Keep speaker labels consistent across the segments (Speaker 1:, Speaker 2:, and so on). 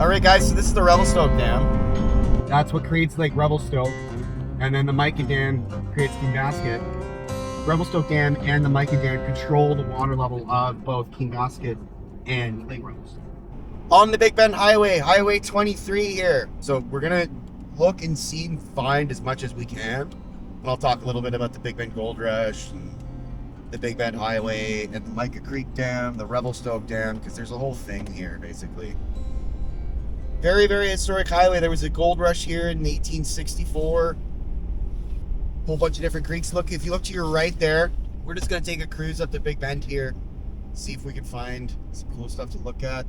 Speaker 1: Alright guys, so this is the Revelstoke Dam. That's what creates Lake Revelstoke. And then the Mica Dam creates Kinnbaskett. Revelstoke Dam and the Mica Dam control the water level of both Kinnbaskett and Lake Revelstoke. On the Big Bend Highway, Highway 23 here. So we're gonna look and see and find as much as we can. And I'll talk a little bit about the Big Bend Gold Rush, and the Big Bend Highway, and the Mica Creek Dam, the Revelstoke Dam, because there's a whole thing here, basically. Very, very historic highway. There was a gold rush here in 1864. Whole bunch of different creeks. Look, if you look to your right there, we're just going to take a cruise up to Big Bend here, see if we can find some cool stuff to look at.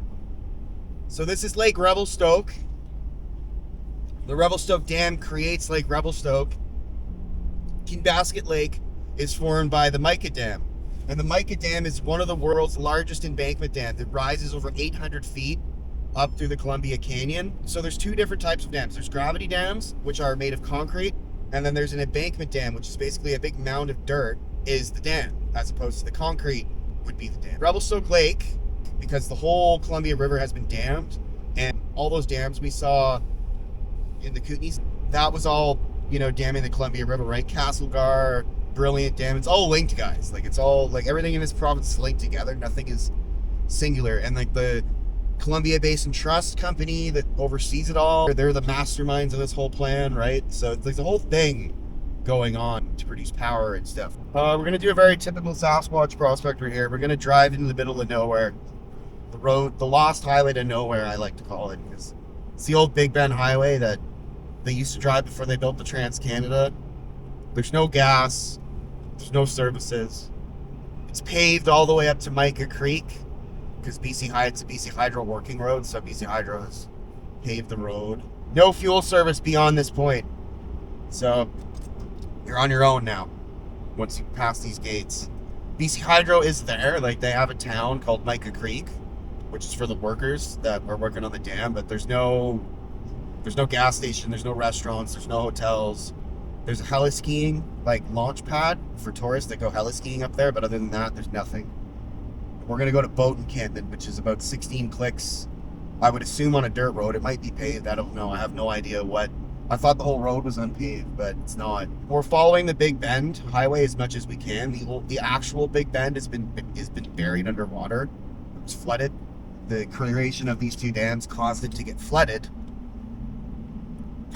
Speaker 1: So this is Lake Revelstoke. The Revelstoke Dam creates Lake Revelstoke. Kinnbaskett Lake is formed by the Mica Dam. And the Mica Dam is one of the world's largest embankment dams. It rises over 800 feet up through the Columbia Canyon. So there's two different types of dams. There's gravity dams, which are made of concrete, and then there's an embankment dam, which is basically a big mound of dirt is the dam, as opposed to the concrete would be the dam. Revelstoke Lake, because the whole Columbia River has been dammed, and all those dams we saw in the Kootenays, that was all, damming the Columbia River, right? Castlegar, Brilliant Dam, it's all linked, guys. Like, it's all, like, everything in this province is linked together. Nothing is singular. And, like, the Columbia Basin Trust Company that oversees it all, they're the masterminds of this whole plan, right? So there's a whole thing going on to produce power and stuff. We're going to do a very typical Sasquatch prospector here. We're going to drive into the middle of nowhere. The lost highway to nowhere, I like to call it, because it's the old Big Bend Highway that they used to drive before they built the Trans-Canada. There's no gas. There's no services. It's paved all the way up to Mica Creek, because it's a BC Hydro working road, so BC Hydro has paved the road. No fuel service beyond this point. So you're on your own now once you pass these gates. BC Hydro is there, like they have a town called Mica Creek, which is for the workers that are working on the dam, but there's no gas station, there's no restaurants, there's no hotels. There's a heli-skiing launch pad for tourists that go heli-skiing up there, but other than that, there's nothing. We're going to go to boat encampment, which is about 16 clicks. I would assume on a dirt road. It might be paved. I don't know. I have no idea what. I thought the whole road was unpaved, but it's not. We're following the Big Bend Highway as much as we can. The actual Big Bend has been buried underwater. It was flooded. The creation of these two dams caused it to get flooded.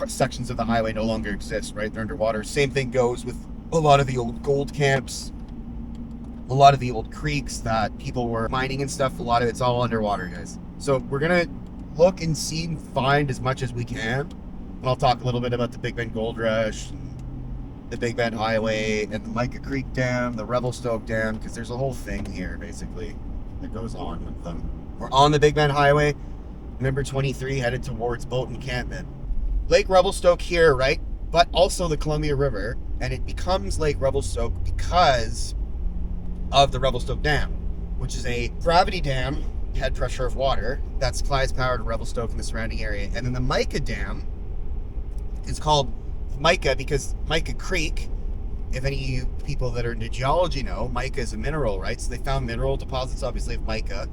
Speaker 1: Sections of the highway no longer exist, right? They're underwater. Same thing goes with a lot of the old gold camps. A lot of the old creeks that people were mining and stuff, a lot of it's all underwater, guys. So we're going to look and see and find as much as we can. And I'll talk a little bit about the Big Bend Gold Rush, the Big Bend Highway, and the Mica Creek Dam, the Revelstoke Dam, because there's a whole thing here, basically, that goes on with them. We're on the Big Bend Highway, number 23, headed towards boat encampment. Lake Revelstoke here, right? But also the Columbia River, and it becomes Lake Revelstoke because of the Revelstoke Dam, which is a gravity dam, head pressure of water, that supplies power to Revelstoke and the surrounding area. And then the Mica Dam is called Mica because Mica Creek, if any of you people that are into geology know, mica is a mineral, right? So they found mineral deposits, obviously, of mica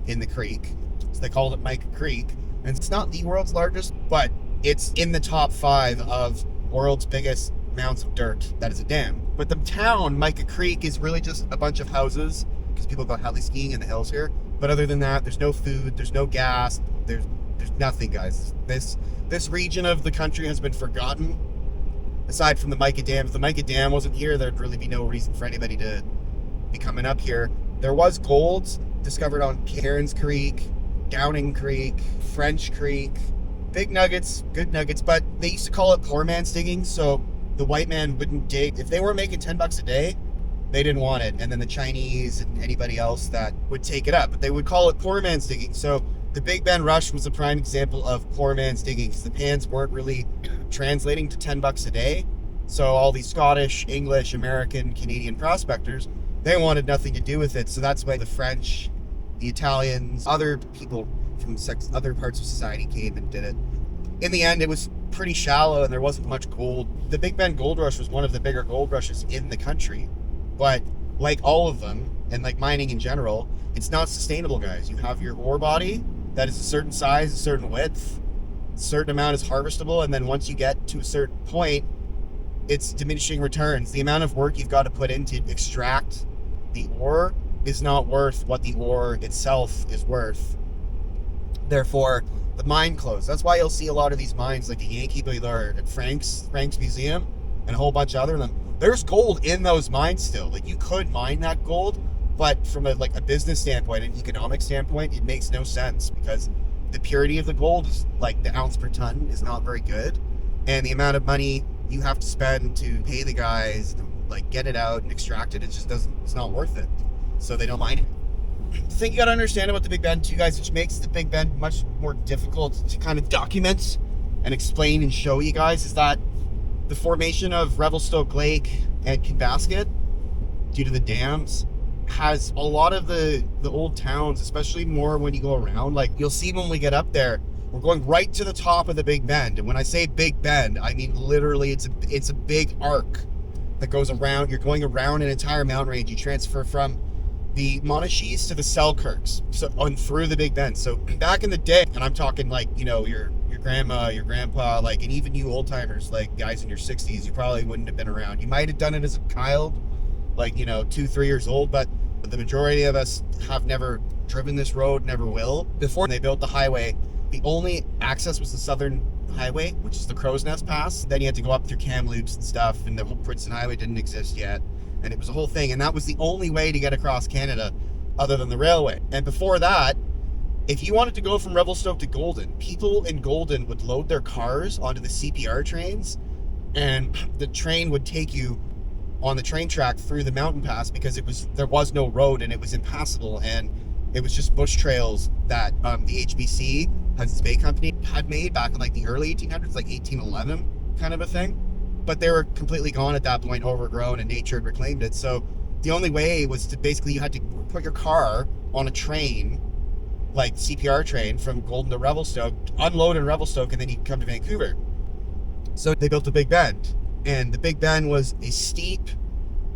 Speaker 1: in the creek. So they called it Mica Creek. And it's not the world's largest, but it's in the top 5 of world's biggest mounds of dirt that is a dam. But the town, Mica Creek, is really just a bunch of houses because people go heli skiing in the hills here. But other than that, there's no food, there's no gas, there's nothing, guys. This region of the country has been forgotten. Aside from the Mica Dam, if the Mica Dam wasn't here, there'd really be no reason for anybody to be coming up here. There was gold discovered on Cairns Creek, Downing Creek, French Creek. Big nuggets, good nuggets, but they used to call it poor man's digging, so the white man wouldn't dig. If they were making $10 a day, they didn't want it. And then the Chinese and anybody else that would take it up, but they would call it poor man's digging. So the Big Bend Rush was a prime example of poor man's digging because the pans weren't really translating to $10 a day. So all these Scottish, English, American, Canadian prospectors, they wanted nothing to do with it. So that's why the French, the Italians, other people from other parts of society came and did it. In the end, it was pretty shallow and there wasn't much gold. The Big Bend Gold Rush was one of the bigger gold rushes in the country. But like all of them, and like mining in general, it's not sustainable, guys. You have your ore body, that is a certain size, a certain width, a certain amount is harvestable, and then once you get to a certain point, it's diminishing returns. The amount of work you've got to put in to extract the ore is not worth what the ore itself is worth. Therefore, the mine closed. That's why you'll see a lot of these mines, like the Yankee Boiler at Frank's Museum, and a whole bunch of other of them. There's gold in those mines still. Like, you could mine that gold, but from a business standpoint, an economic standpoint, it makes no sense, because the purity of the gold is, like, the ounce per ton is not very good, and the amount of money you have to spend to pay the guys to, like, get it out and extract it, it's not worth it. So they don't mine it. The thing you got to understand about the Big Bend too, guys, which makes the Big Bend much more difficult to kind of document and explain and show you guys, is that the formation of Revelstoke Lake and Kinnbaskett, due to the dams, has a lot of the old towns, especially more when you go around. Like, you'll see when we get up there, we're going right to the top of the Big Bend. And when I say Big Bend, I mean literally it's a big arc that goes around. You're going around an entire mountain range. You transfer from the Monashees to the Selkirks, so on through the Big Bend. So back in the day, and I'm talking like, you know, your grandma, your grandpa, like, and even you old timers, like guys in your 60s, you probably wouldn't have been around. You might have done it as a child, like, you know, 2-3 years old, but the majority of us have never driven this road, never will. Before they built the highway, the only access was the Southern Highway, which is the Crow's Nest Pass. Then you had to go up through Kamloops and stuff, and the whole Princeton Highway didn't exist yet. And it was a whole thing, and that was the only way to get across Canada other than the railway. And before that, if you wanted to go from Revelstoke to Golden, people in Golden would load their cars onto the CPR trains, and the train would take you on the train track through the mountain pass, because there was no road and it was impassable, and it was just bush trails that the HBC, Hudson's Bay Company, had made back in like the early 1800s, like 1811 kind of a thing. But they were completely gone at that point, overgrown, and nature had reclaimed it. So the only way was to basically, you had to put your car on a train, like CPR train, from Golden to Revelstoke, unload in Revelstoke, and then you come to Vancouver. So they built the Big Bend, and the Big Bend was a steep,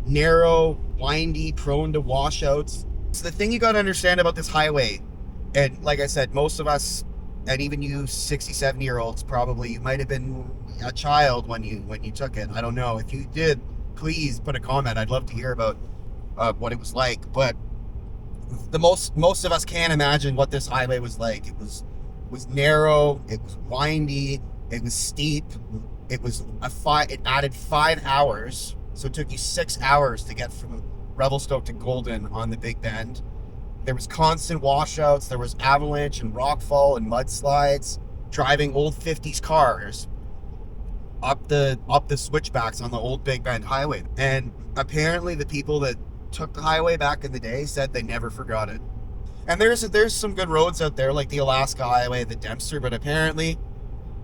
Speaker 1: narrow, windy, prone to washouts. So the thing you got to understand about this highway, and like I said, most of us, and even you 60, 70-year-olds, probably, you might have been a child when you took it. I don't know. If you did, please put a comment. I'd love to hear about what it was like. But the most of us can't imagine what this highway was like. It was narrow, it was windy, it was steep, it added 5 hours, so it took you 6 hours to get from Revelstoke to Golden on the Big Bend. There was constant washouts, there was avalanche and rockfall and mudslides, driving old 50s cars up the switchbacks on the old Big Bend highway. And apparently the people that took the highway back in the day said they never forgot it. And there's some good roads out there, like the Alaska Highway, the Dempster, but apparently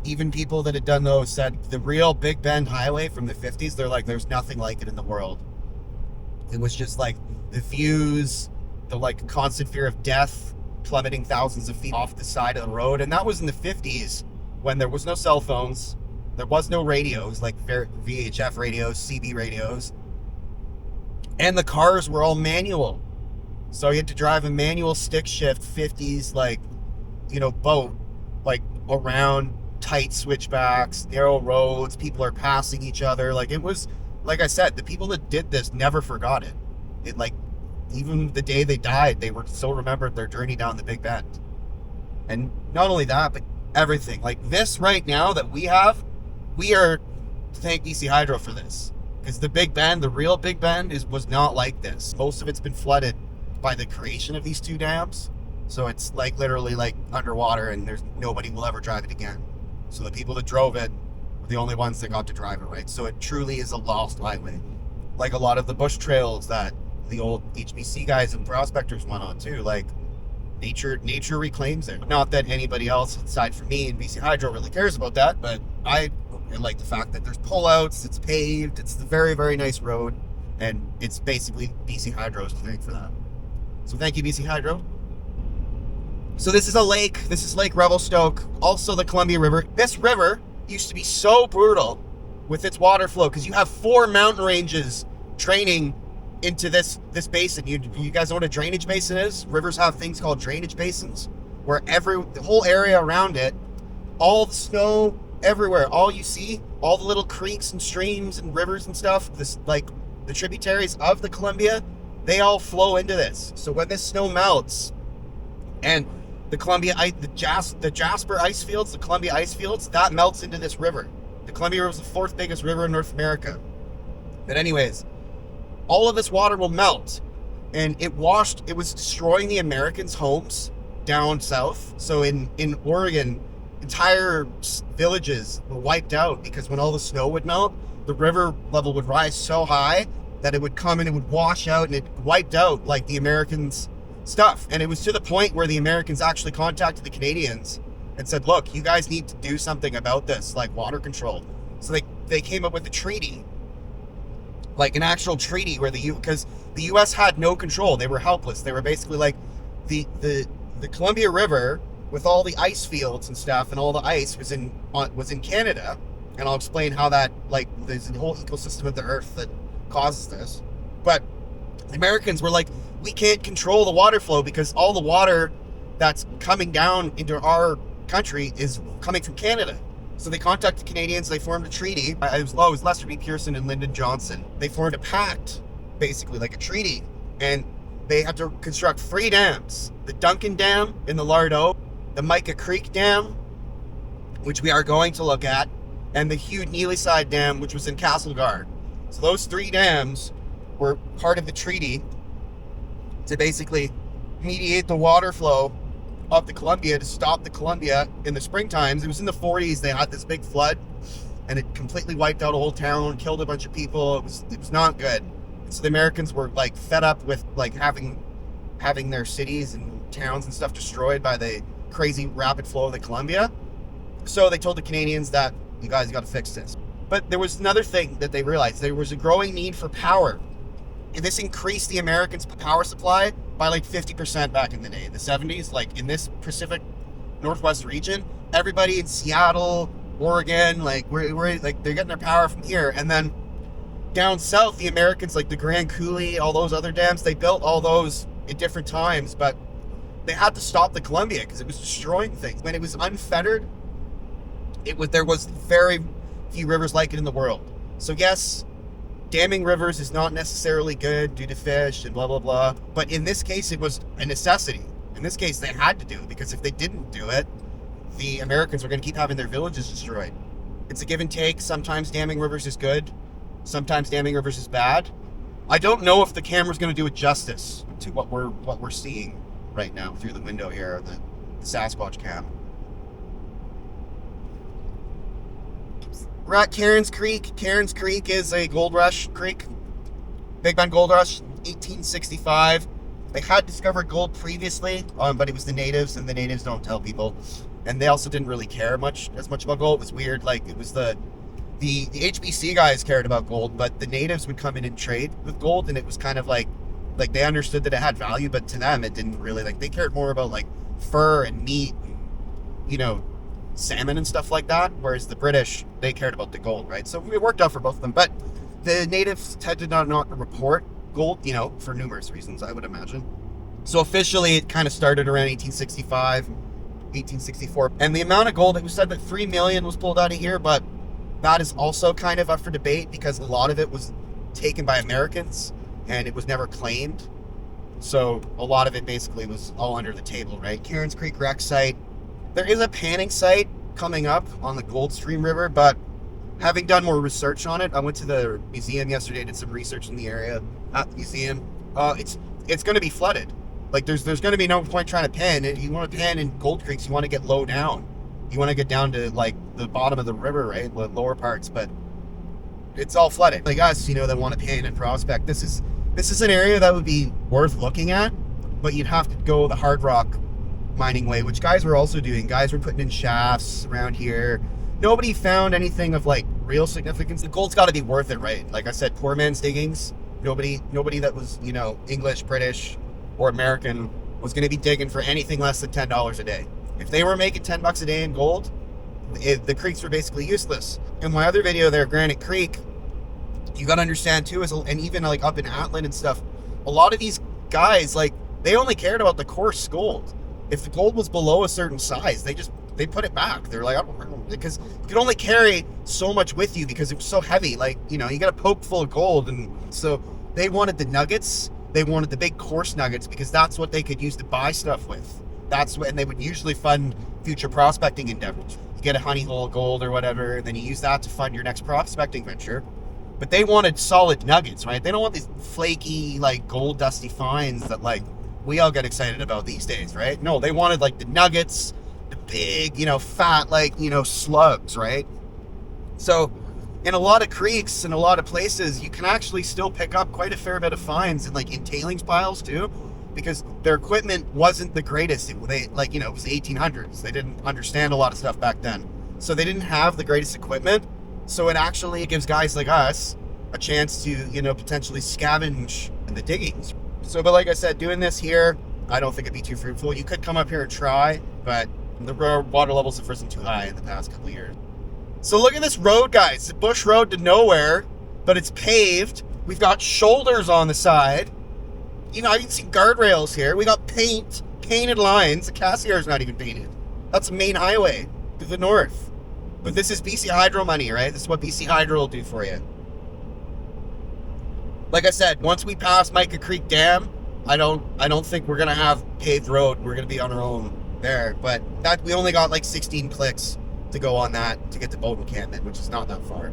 Speaker 1: even people that had done those said the real Big Bend highway from the 50s, they're like, there's nothing like it in the world. It was just like the views, the like constant fear of death, plummeting thousands of feet off the side of the road. And that was in the 50s, when there was no cell phones, there was no radios, like VHF radios, CB radios, and the cars were all manual. So you had to drive a manual stick shift 50s, like, you know, boat, like around tight switchbacks, narrow roads, people are passing each other. Like, it was, like I said, the people that did this never forgot it. It, like, even the day they died, they were still remembered their journey down the Big Bend. And not only that, but everything. Like this right now that we have, we are to thank BC Hydro for this. Because the Big Bend, the real Big Bend, was not like this. Most of it's been flooded by the creation of these two dams. So it's like literally like underwater, and nobody will ever drive it again. So the people that drove it were the only ones that got to drive it, right? So it truly is a lost highway. Like a lot of the bush trails that the old HBC guys and prospectors went on too. Like nature reclaims it. Not that anybody else aside from me and BC Hydro really cares about that, but I like the fact that there's pullouts, it's paved, it's a very, very nice road, and it's basically BC Hydro's to thank for that. So thank you, BC Hydro. So this is a lake. This is Lake Revelstoke, also the Columbia River. This river used to be so brutal with its water flow because you have 4 mountain ranges draining into this basin. You guys know what a drainage basin is? Rivers have things called drainage basins. where the whole area around it, all the snow everywhere, all you see, all the little creeks and streams and rivers and stuff, this like the tributaries of the Columbia, they all flow into this. So when this snow melts and the Jasper icefields, the Columbia icefields, that melts into this river. The Columbia River is the fourth biggest river in North America. But anyways, all of this water will melt, and it was destroying the Americans' homes down south. So in Oregon, entire villages were wiped out because when all the snow would melt, the river level would rise so high that it would come and it would wash out, and it wiped out like the Americans' stuff. And it was to the point where the Americans actually contacted the Canadians and said, look, you guys need to do something about this, like water control. So they came up with a treaty, like an actual treaty where because the U.S. had no control. They were helpless. They were basically like the Columbia River with all the ice fields and stuff, and all the ice was in Canada. And I'll explain how that, like, there's a whole ecosystem of the earth that causes this. But the Americans were like, we can't control the water flow because all the water that's coming down into our country is coming from Canada. So they contacted Canadians. They formed a treaty. It was Lester B. Pearson and Lyndon Johnson. They formed a pact, basically like a treaty, and they had to construct 3 dams: the Duncan Dam in the Lardo, the Mica Creek Dam, which we are going to look at, and the Hugh Neelyside Dam, which was in Castlegar. So those 3 dams were part of the treaty to basically mediate the water flow of the Columbia, to stop the Columbia in the spring times. It was in the 40s. They had this big flood, and it completely wiped out a whole town, killed a bunch of people. It was not good. So the Americans were like fed up with like having their cities and towns and stuff destroyed by the crazy rapid flow of the Columbia. So they told the Canadians that you guys got to fix this. But there was another thing that they realized. There was a growing need for power. And this increased the Americans' power supply by like 50% back in the day, in the 70s. Like in this Pacific Northwest region, everybody in Seattle, Oregon, like we're like they're getting their power from here. And then down south, the Americans, like the Grand Coulee, all those other dams, they built all those at different times, but they had to stop the Columbia because it was destroying things. When it was unfettered, there was very few rivers like it in the world. So yes, damming rivers is not necessarily good due to fish and blah, blah, blah. But in this case, it was a necessity. In this case, they had to do it because if they didn't do it, the Americans were going to keep having their villages destroyed. It's a give and take. Sometimes damming rivers is good. Sometimes damming rivers is bad. I don't know if the camera's going to do it justice to what we're seeing right now through the window here, the Sasquatch cam. We're at Cairns Creek. Cairns Creek is a gold rush creek. Big Bend Gold Rush, 1865. They had discovered gold previously, but it was the natives, and the natives don't tell people. And they also didn't really care as much about gold. It was weird. Like, it was the HBC guys cared about gold, but the natives would come in and trade with gold, and it was kind of like they understood that it had value, but to them it didn't really. Like, they cared more about like fur and meat, salmon and stuff like that, whereas the British, they cared about the gold, right? So it worked out for both of them, but the natives tended not to report gold, for numerous reasons, I would imagine. So officially it kind of started around 1865, 1864, and the amount of gold, it was said that 3 million was pulled out of here, but that is also kind of up for debate because a lot of it was taken by Americans and it was never claimed. So a lot of it basically was all under the table, right? Cairns Creek wreck site. There is a panning site coming up on the Goldstream River, but having done more research on it, I went to the museum yesterday, did some research in the area at the museum. It's going to be flooded. Like there's going to be no point trying to pan. If you want to pan in Gold Creeks, you want to get low down. You want to get down to like the bottom of the river, right? The lower parts, but it's all flooded. Like us, that want to pan in Prospect. This is an area that would be worth looking at, but you'd have to go the hard rock mining way, which guys were also doing. Guys were putting in shafts around here. Nobody found anything of like real significance. The gold's got to be worth it, right? Like I said, poor man's diggings. Nobody that was English, British, or American was going to be digging for anything less than $10 a day. If they were making $10 a day in gold, the creeks were basically useless. In my other video there, Granite Creek, you got to understand too, and even like up in Atlan and stuff, a lot of these guys, like, they only cared about the coarse gold. if the gold was below a certain size, they put it back. They're like, I don't know, because you could only carry so much with you because it was so heavy. Like, you know, you got a poke full of gold, and so they wanted the nuggets. They wanted the big coarse nuggets because that's what they could use to buy stuff with. That's when they would usually fund future prospecting endeavors. You get a honey hole of gold or whatever, and then you use that to fund your next prospecting venture. But they wanted solid nuggets, right? They don't want these flaky, like, gold dusty finds that, like, we all get excited about these days, right? No, they wanted, like, the nuggets, the big, you know, fat, like, you know, slugs, right? So in a lot of creeks and a lot of places, you can actually still pick up quite a fair bit of finds, and like in tailings piles too, because their equipment wasn't the greatest. It was the 1800s. They didn't understand a lot of stuff back then, so they didn't have the greatest equipment. So it actually gives guys like us a chance to, you know, potentially scavenge in the diggings. So, but like I said, doing this here, I don't think it'd be too fruitful. You could come up here and try, but the water levels have risen too high in the past couple of years. So look at this road, guys. It's a bush road to nowhere, but it's paved. We've got shoulders on the side. You know, I can see guardrails here. We got painted lines. The Cassier's not even painted. That's the main highway to the north. But this is BC Hydro money, right? This is what BC Hydro will do for you. Like I said, once we pass Mica Creek Dam, I don't think we're gonna have paved road. We're gonna be on our own there. But that we only got like 16 clicks to go on that to get to boat encampment, which is not that far.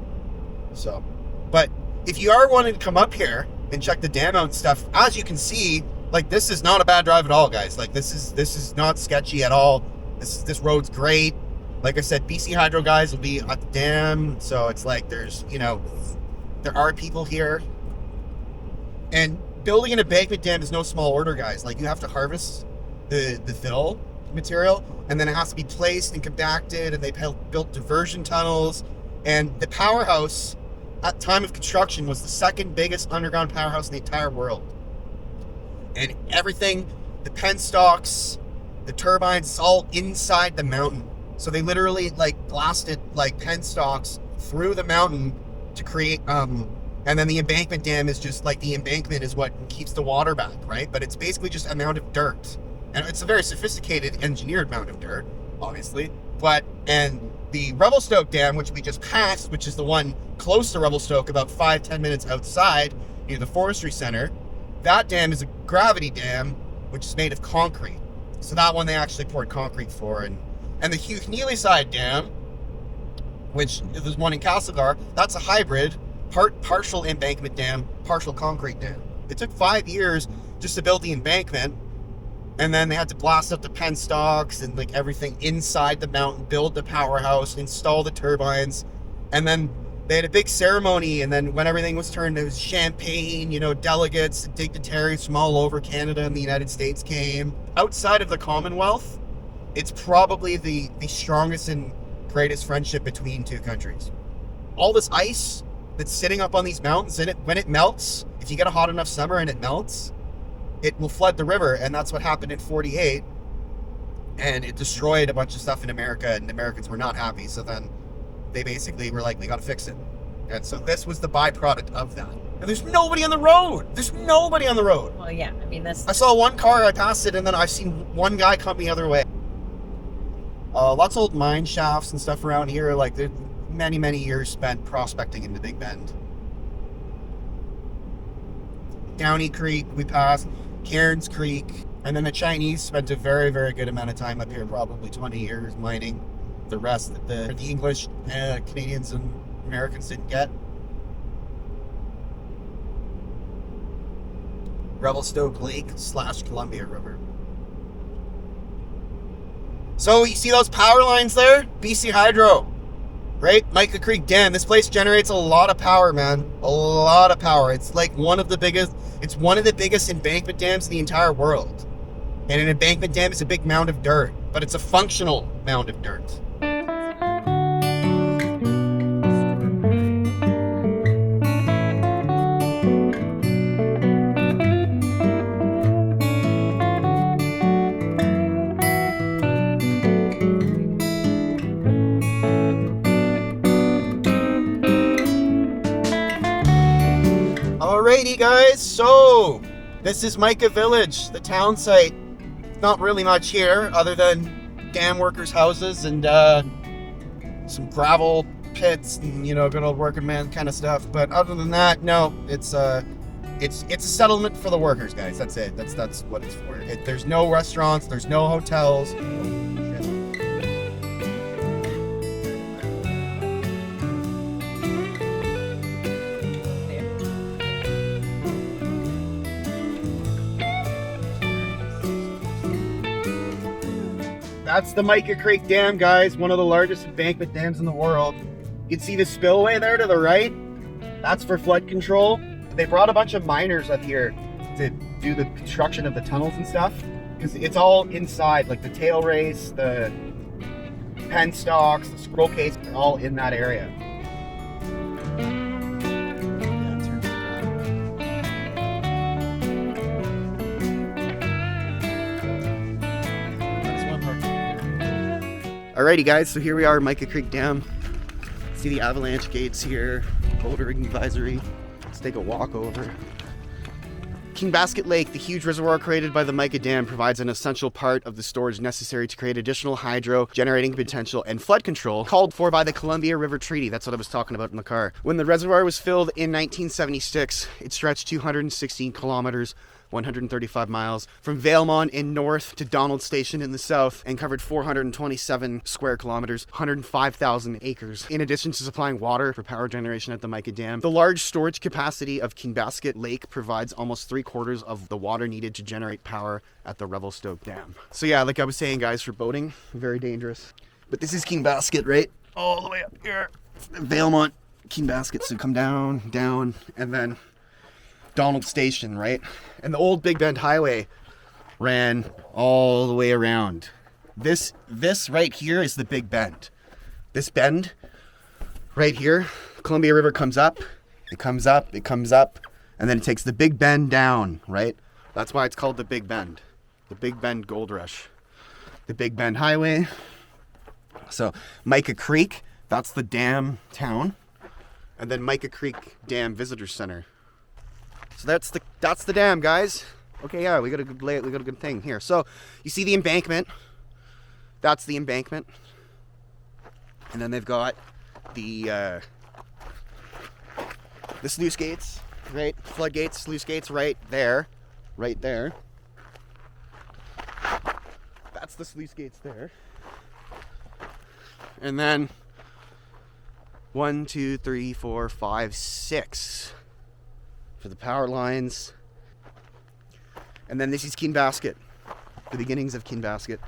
Speaker 1: So, but if you are wanting to come up here and check the dam out and stuff, as you can see, like, this is not a bad drive at all, guys. Like, this is not sketchy at all. This road's great. Like I said, BC Hydro guys will be at the dam, so it's like there's, you know, there are people here. And building an embankment dam is no small order, guys. Like, you have to harvest the fill material, and then it has to be placed and compacted, and they built diversion tunnels. And the powerhouse at time of construction was the second biggest underground powerhouse in the entire world. And everything, the penstocks, the turbines, it's all inside the mountain. So they literally like blasted like penstocks through the mountain to create and then the embankment dam is just like, the embankment is what keeps the water back, right? But it's basically just a mound of dirt. And it's a very sophisticated engineered mound of dirt, obviously. And the Revelstoke Dam, which we just passed, which is the one close to Revelstoke, about 5-10 minutes outside near the forestry center, that dam is a gravity dam, which is made of concrete. So that one they actually poured concrete for. And the Hugh Neely-side Dam, which there's one in Castlegar, that's a hybrid, partial embankment dam, partial concrete dam. It took 5 years just to build the embankment. And then they had to blast up the penstocks and like everything inside the mountain, build the powerhouse, install the turbines. And then they had a big ceremony. And then when everything was turned, it was champagne, you know, delegates, dignitaries from all over Canada and the United States came. Outside of the Commonwealth, it's probably the strongest and greatest friendship between two countries. All this ice that's sitting up on these mountains, and when it melts, if you get a hot enough summer and it melts, it will flood the river, and that's what happened in 48, and it destroyed a bunch of stuff in America, and the Americans were not happy, so then they basically were like, we gotta fix it. And so this was the byproduct of that. And there's nobody on the road! There's nobody on the road!
Speaker 2: Well, yeah, I mean, this...
Speaker 1: I saw one car, I passed it, and then I've seen one guy come the other way. Lots of old mine shafts and stuff around here, like, there's many years spent prospecting in the Big Bend. Downey Creek, we passed. Cairns Creek, and then the Chinese spent a very good amount of time up here, probably 20 years mining. The rest that the English, Canadians, and Americans didn't get. Revelstoke Lake / Columbia River. So you see those power lines there? BC Hydro, right? Mica Creek Dam. This place generates a lot of power, man. A lot of power. It's like one of the biggest embankment dams in the entire world. And an embankment dam is a big mound of dirt, but it's a functional mound of dirt. Alrighty guys, so this is Mica Village, the town site. not really much here other than dam workers' houses and some gravel pits and, you know, good old working man kind of stuff. But other than that, no, it's a settlement for the workers, guys. That's it. That's what it's for. There's no restaurants. There's no hotels. That's the Mica Creek Dam, guys. One of the largest embankment dams in the world. You can see the spillway there to the right. That's for flood control. They brought a bunch of miners up here to do the construction of the tunnels and stuff, because it's all inside, like the tail race, the penstocks, the scroll case, they're all in that area. Alrighty guys, so here we are, Mica Creek Dam. See the avalanche gates here, bouldering advisory. Let's take a walk over. Kinnbaskett Lake, the huge reservoir created by the Mica Dam, provides an essential part of the storage necessary to create additional hydro generating potential and flood control called for by the Columbia River Treaty. That's what I was talking about in the car. When the reservoir was filled in 1976, it stretched 216 kilometers, 135 miles from Valemount in north to Donald Station in the south, and covered 427 square kilometers, 105,000 acres, in addition to supplying water for power generation at the Mica Dam. The large storage capacity of Kinnbaskett Lake provides almost 3/4 of the water needed to generate power at the Revelstoke Dam. So yeah, like I was saying, guys, for boating, very dangerous. But this is Kinnbaskett, right? All the way up here. Valemount, Kinnbaskett. So come down, and then Donald Station, right? And the old Big Bend Highway ran all the way around. This right here is the Big Bend. This bend right here, Columbia River comes up, it comes up, and then it takes the Big Bend down, right? That's why it's called the Big Bend. The Big Bend Gold Rush. The Big Bend Highway. So Mica Creek, that's the dam town. And then Mica Creek Dam Visitor Center. So that's the dam, guys. Okay, yeah, we got a good layout, we got a good thing here. So you see the embankment. That's the embankment. And then they've got the sluice gates, right? Floodgates, sluice gates right there. Right there. That's the sluice gates there. And then 1, 2, 3, 4, 5, 6 for the power lines. And then this is Kinnbaskett, the beginnings of Kinnbaskett.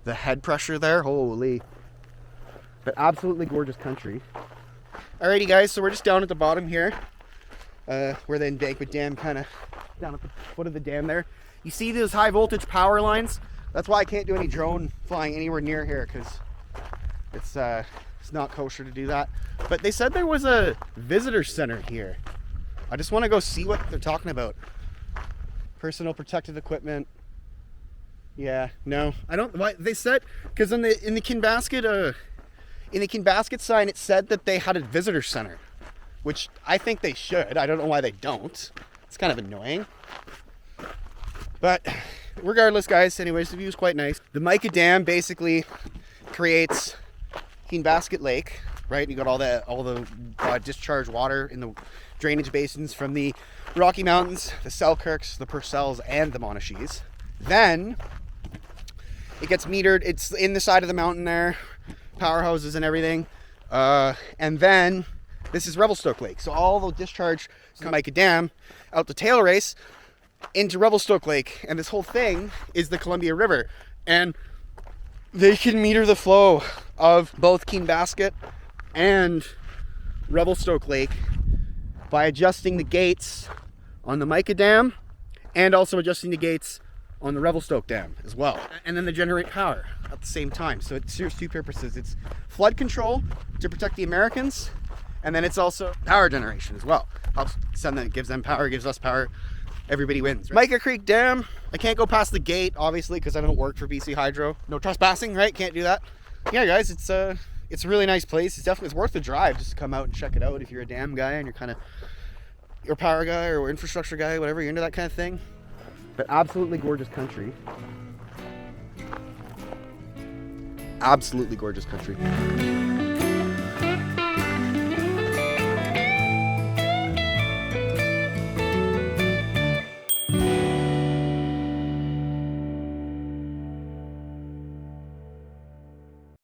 Speaker 1: The head pressure there, holy. But absolutely gorgeous country. Alrighty guys, so we're just down at the bottom here, where the Embankment Dam, kind of down at the foot of the dam there. You see those high voltage power lines? That's why I can't do any drone flying anywhere near here, because it's not kosher to do that. But they said there was a visitor center here. I just want to go see what they're talking about. Personal protective equipment. Yeah, no, I don't. Why they said, because in the Kinnbaskett sign it said that they had a visitor center, which I think they should. I don't know why they don't. It's kind of annoying. But regardless, guys, anyways, the view is quite nice. The Mica Dam basically creates Kinnbaskett Lake, right? You got all the discharged water in the drainage basins from the Rocky Mountains, the Selkirks, the Purcells, and the Monashees. Then it gets metered. It's in the side of the mountain there, powerhouses and everything. And then this is Revelstoke Lake. So all the discharge from Mica Dam out the tail race into Revelstoke Lake. And this whole thing is the Columbia River. And they can meter the flow of both Kinnbaskett and Revelstoke Lake by adjusting the gates on the Mica Dam and also adjusting the gates on the Revelstoke Dam as well. And then they generate power at the same time. So it serves two purposes. It's flood control to protect the Americans, and then it's also power generation as well. Helps send them, gives them power, gives us power. Everybody wins. Right? Mica Creek Dam. I can't go past the gate, obviously, because I don't work for BC Hydro. No trespassing, right? Can't do that. Yeah, guys, it's a really nice place. It's worth the drive just to come out and check it out if you're a dam guy and you're a power guy or infrastructure guy, whatever, you're into that kind of thing. But absolutely gorgeous country. Absolutely gorgeous country.